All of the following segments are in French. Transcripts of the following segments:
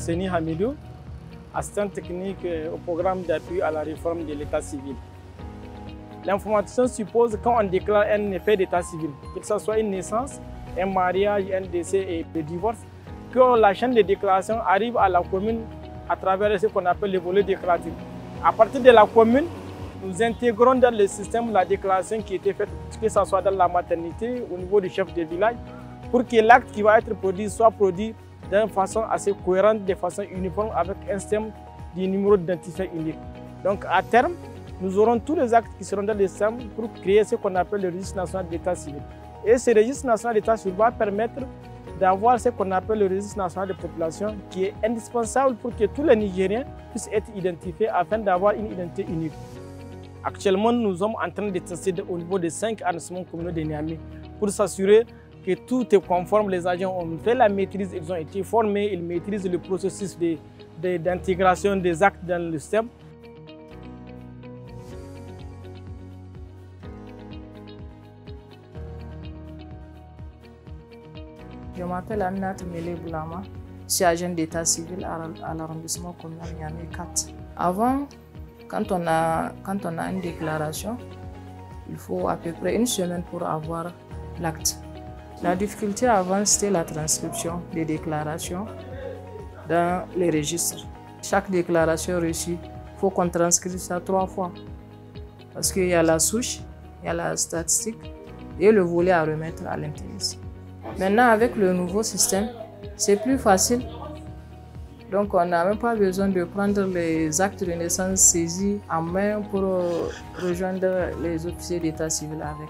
Ousseini Hamidou, assistant technique au programme d'appui à la réforme de l'état civil. L'informatisation suppose quand on déclare un effet d'état civil, que ce soit une naissance, un mariage, un décès et le divorce, que la chaîne de déclaration arrive à la commune à travers ce qu'on appelle le volet déclaratif. À partir de la commune, nous intégrons dans le système la déclaration qui était faite, que ce soit dans la maternité, au niveau du chef de village, pour que l'acte qui va être produit soit produit d'une façon assez cohérente, de façon uniforme, avec un système du numéro d'identifiant unique. Donc à terme, nous aurons tous les actes qui seront dans le système pour créer ce qu'on appelle le registre national d'état civil. Et ce registre national d'état civil va permettre d'avoir ce qu'on appelle le registre national de population, qui est indispensable pour que tous les Nigériens puissent être identifiés afin d'avoir une identité unique. Actuellement, nous sommes en train de tester au niveau des 5 arrondissements communaux de Niamey pour s'assurer que tout est conforme. Les agents ont fait la maîtrise, ils ont été formés, ils maîtrisent le processus d'intégration des actes dans le système. Je m'appelle Aminat Mele Boulama, je suis agent d'état civil à l'arrondissement communal Niamey 4. Avant, quand on a une déclaration, il faut à peu près une semaine pour avoir l'acte. La difficulté avant, c'était la transcription des déclarations dans les registres. Chaque déclaration reçue, il faut qu'on transcrive ça 3 fois. Parce qu'il y a la souche, il y a la statistique et le volet à remettre à l'intérieur. Maintenant, avec le nouveau système, c'est plus facile. Donc, on n'a même pas besoin de prendre les actes de naissance saisis en main pour rejoindre les officiers d'état civil avec.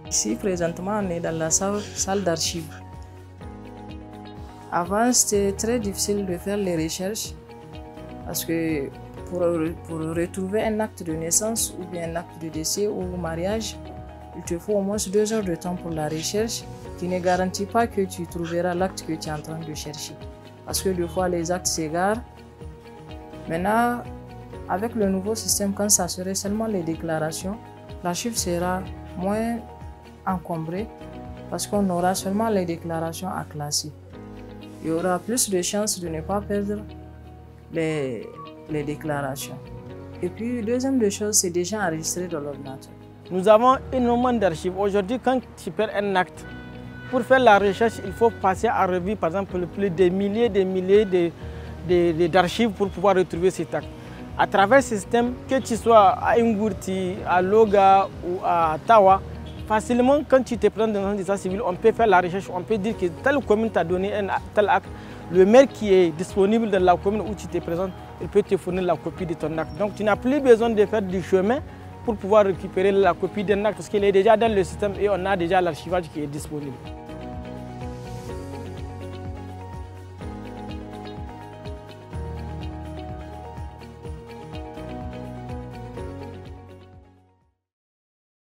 Ici, présentement, on est dans la salle d'archives. Avant, c'était très difficile de faire les recherches parce que pour retrouver un acte de naissance ou bien un acte de décès ou mariage, il te faut au moins 2 heures de temps pour la recherche qui ne garantit pas que tu trouveras l'acte que tu es en train de chercher. Parce que des fois, les actes s'égarent. Maintenant, avec le nouveau système, quand ça serait seulement les déclarations, l'archive sera moins encombrée parce qu'on aura seulement les déclarations à classer. Il y aura plus de chances de ne pas perdre les déclarations. Et puis, deuxième des choses, c'est déjà enregistré dans l'ordinateur. Nous avons énormément d'archives. Aujourd'hui, quand tu perds un acte, pour faire la recherche, il faut passer à revue, par exemple, plus de milliers d'archives pour pouvoir retrouver cet acte. À travers ce système, que tu sois à Ngourti, à Loga ou à Tawa, facilement, quand tu te prends dans un état civil, on peut faire la recherche, on peut dire que telle commune t'a donné un tel acte. Le maire qui est disponible dans la commune où tu te présentes, il peut te fournir la copie de ton acte. Donc tu n'as plus besoin de faire du chemin pour pouvoir récupérer la copie d'un acte parce qu'il est déjà dans le système et on a déjà l'archivage qui est disponible.